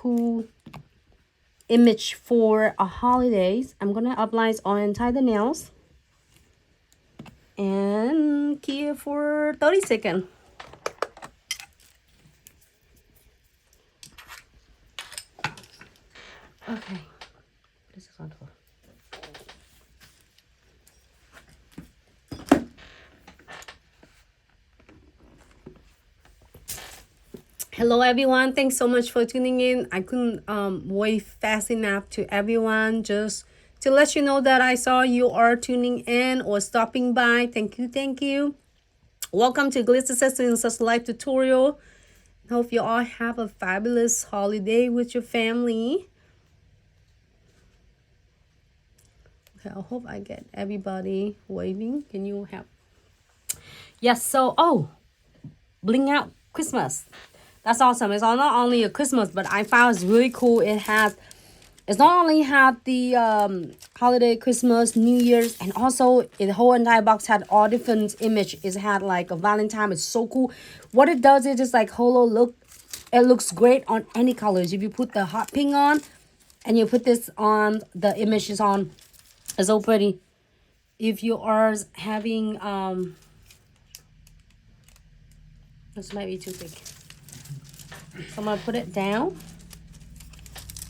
cool image for a holidays. I'm gonna apply on inside the nails and keep it for 30 seconds. Okay, this is on top. Hello everyone, thanks so much for tuning in. I couldn't wait fast enough to everyone just to let you know that I saw you are tuning in or stopping by. Thank you. Welcome to Glitz Subscription Box live tutorial. Hope you all have a fabulous holiday with your family. Okay, I hope I get everybody waving. Can you help? Yes, so bling out Christmas. That's awesome. It's not only a Christmas, but I found it's really cool. It's not only have the holiday, Christmas, New Year's, and also the whole entire box had all different image. It had like a Valentine. It's so cool. What it does is just like holo look. It looks great on any colors. If you put the hot pink on, and you put this on, the image is on. It's so pretty. If you are having this might be too thick. So I'm gonna put it down,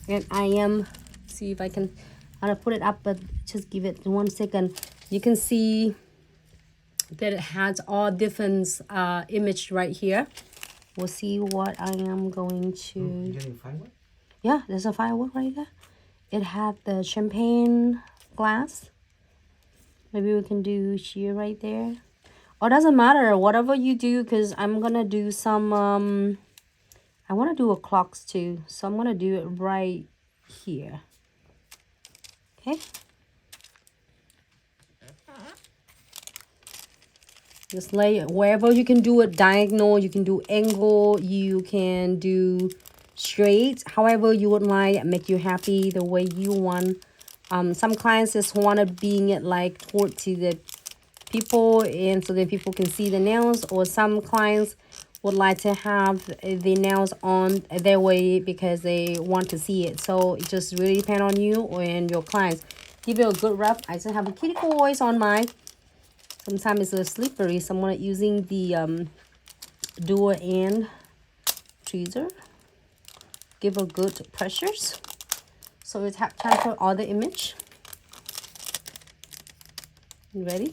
and I am see if I can. I'm gonna put it up, but just give it 1 second. You can see that it has all different image right here. We'll see what I am going to. You're getting firework? Yeah, there's a firework right there. It had the champagne glass. Maybe we can do here right there. Oh, doesn't matter. Whatever you do, because I'm gonna do some. I want to do a clocks too, so I'm going to do it right here. Okay. Just lay it wherever you can do it diagonal, you can do angle, you can do straight, however you would like, make you happy the way you want. Some clients just want to bring it like toward to the people, and so that people can see the nails, or some clients would like to have the nails on their way because they want to see it. So it just really depends on you and your clients. Give it a good rub. I just have a kitty voice on mine. Sometimes it's a little slippery, so I'm not using the dual end tweezer. Give a good pressures. So it's transfer all the image. You ready?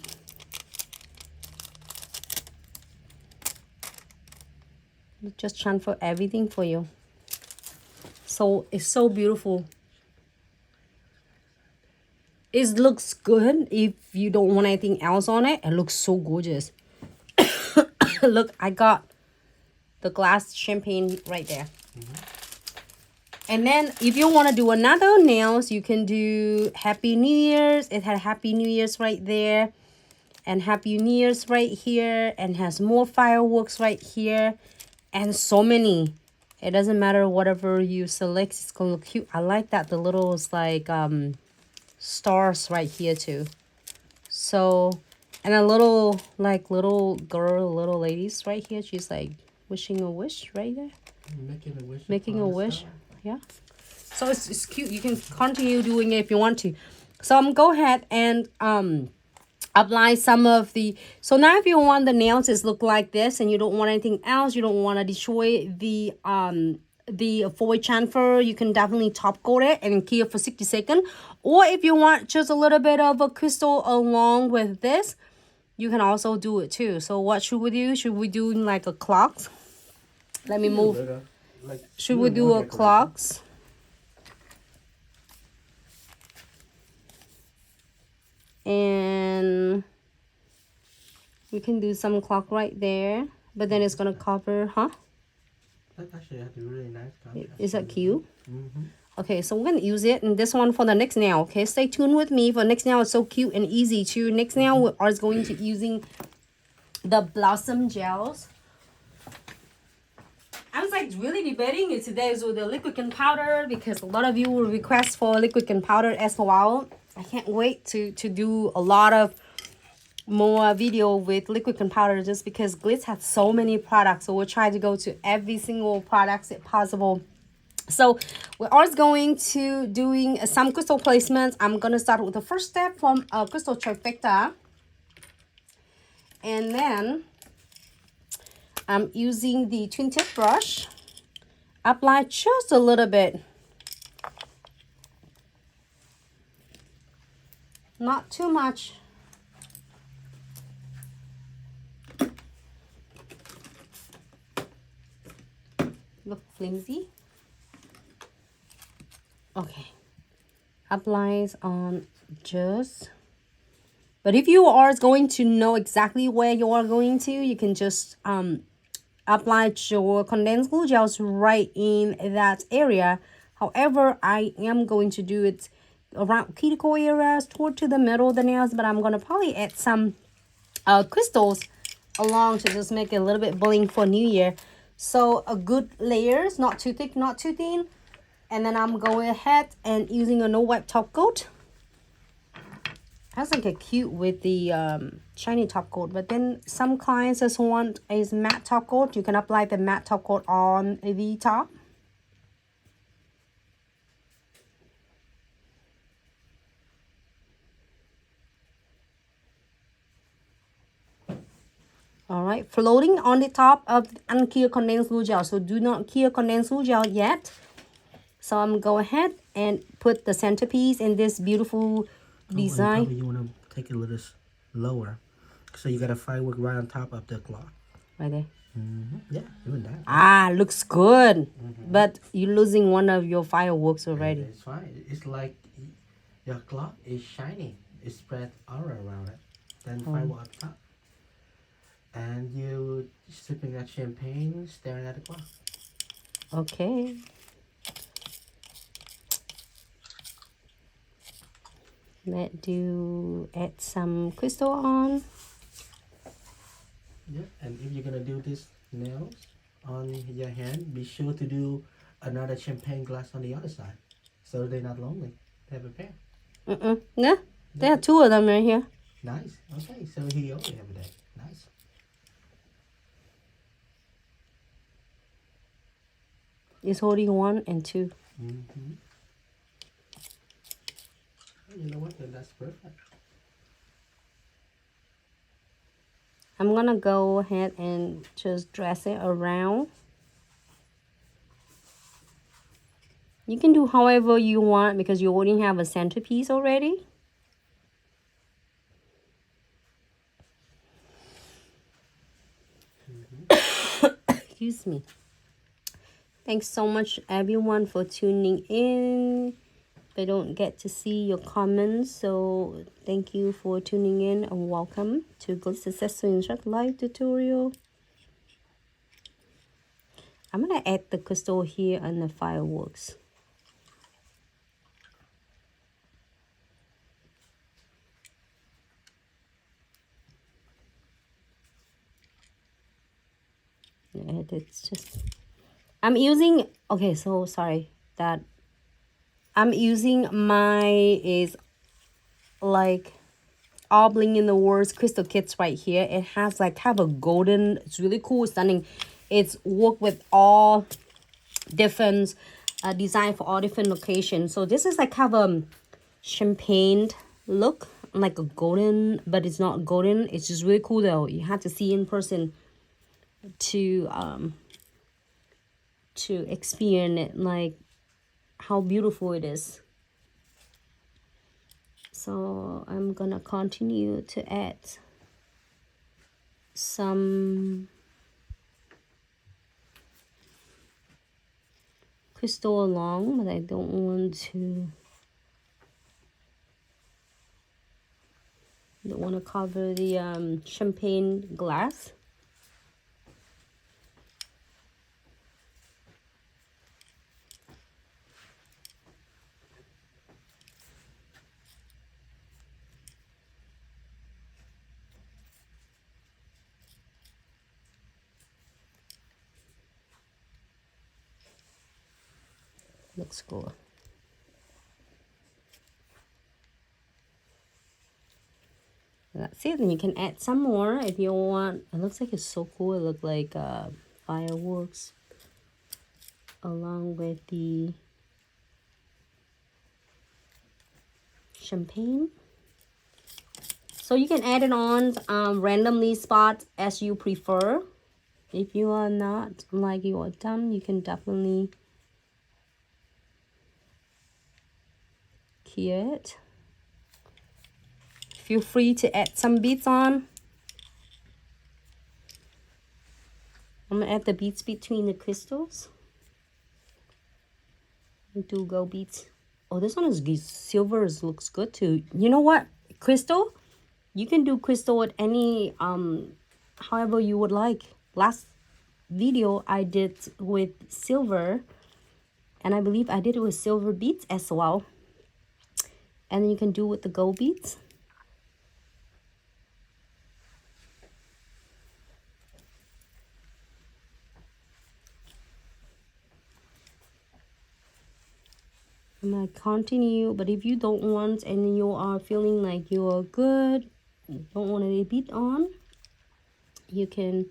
Just transfer everything for you. So it's so beautiful. It looks good. If you don't want anything else on it, it looks so gorgeous. Look, I got the glass champagne right there. And then if you want to do another nails, you can do Happy New Year's. It had Happy New Year's right there, and Happy New Year's right here, and has more fireworks right here. And so many. It doesn't matter whatever you select, it's gonna look cute. I like that the little like stars right here too. So, and a little like little girl, little ladies right here. She's like wishing a wish right there. Making a wish. Making a wish. Yeah. So it's cute. You can continue doing it if you want to. So I'm go ahead and apply some of the. So now if you want the nails to look like this and you don't want anything else, you don't want to destroy the foil transfer, you can definitely top coat it and keep it for 60 seconds. Or if you want just a little bit of a crystal along with this, you can also do it too. So what should we do? Should we do like a clocks? Let me move. Should we do a clocks? And we can do some clock right there, but then it's gonna cover, huh? That actually has a really nice contrast. Is that cute? Okay, so we're gonna use it, and this one for the next nail. Okay, stay tuned with me for next nail. It's so cute and easy too. Next nail we are going to using the blossom gels. I was like really debating it today with the liquid and powder, because a lot of you will request for liquid and powder as well. I can't wait to do a lot of more video with liquid and powder, just because Glitz has so many products. So we'll try to go to every single product if possible. So we're always going to doing some crystal placements. I'm gonna start with the first step from crystal trifecta, and then I'm using the twin tip brush. Apply just a little bit, not too much. Look flimsy. Okay, applies on just. But if you are going to know exactly where you are going to, you can just apply your condensed glue gels right in that area. However, I am going to do it around cuticle areas toward to the middle of the nails, but I'm going to probably add some crystals along to just make it a little bit bling for New Year. So a good layers, not too thick, not too thin. And then I'm going ahead and using a no wipe top coat. That's like a cute with the shiny top coat, but then some clients just want a matte top coat. You can apply the matte top coat on the top. All right, floating on the top of unclear condensed glue gel. So do not clear condensed glue gel yet. So I'm go ahead and put the centerpiece in this beautiful design. Probably you want to take it a little lower. So you got a firework right on top of the cloth. Right there. Yeah, doing that. Ah, looks good. But you're losing one of your fireworks already. It's fine. It's like your cloth is shiny. It spread aura around it. Then firework up top. And you sipping that champagne, staring at the cloth. Okay. Let's add some crystal on. Yeah, and if you're gonna do this nails on your hand, be sure to do another champagne glass on the other side, so they're not lonely. They have a pair. Yeah, there are two of them right here. Nice. Okay, so here you only have a day. Nice. It's holding 1 and 2. You know what? Then that's perfect. I'm gonna go ahead and just dress it around. You can do however you want because you already have a centerpiece already. Excuse me. Thanks so much everyone for tuning in. I don't get to see your comments, so thank you for tuning in and welcome to Glitz Subscription live tutorial. I'm gonna add the crystal here on the fireworks. Yeah, it's just I'm using okay, so sorry that I'm using my is like all bling in the words crystal kits right here. It has like kind of a golden, it's really cool, stunning. It's worked with all different design for all different locations. So this is like kind of a champagne look, like a golden, but it's not golden. It's just really cool though. You have to see in person to experience it, like how beautiful it is. So I'm gonna continue to add some crystal along, but I don't want to cover the champagne glass. Looks cool. That's it. And you can add some more if you want. It looks like it's so cool. It looks like fireworks. along with the champagne. So you can add it on randomly spots as you prefer. If you are not like you are done, you can definitely cure it. Feel free to add some beads on. I'm gonna add the beads between the crystals. Do gold beads. Oh, this one is silver. Looks good too. You know what? Crystal. You can do crystal with any however you would like. Last video I did with silver, and I believe I did it with silver beads as well. And then you can do with the gold beads. I'm gonna continue, but if you don't want and you are feeling like you are good, you don't want any bead on, you can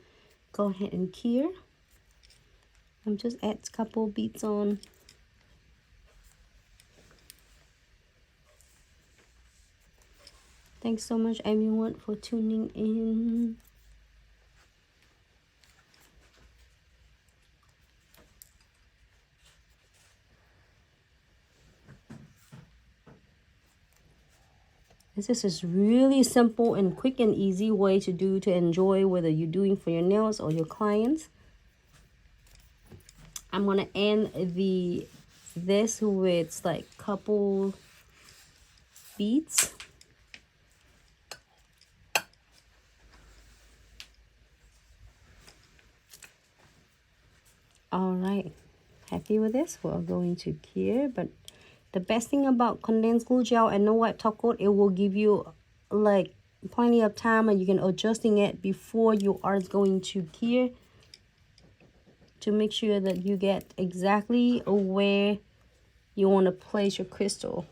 go ahead and cure. I'm just add a couple beads on. Thanks so much everyone for tuning in. This is really simple and quick and easy way to enjoy, whether you're doing for your nails or your clients. I'm gonna end this with like couple beads. All right, happy with this? We're going to cure, but the best thing about condensed glue gel and no wipe top coat, it will give you like plenty of time and you can adjusting it before you are going to cure to make sure that you get exactly where you want to place your crystal.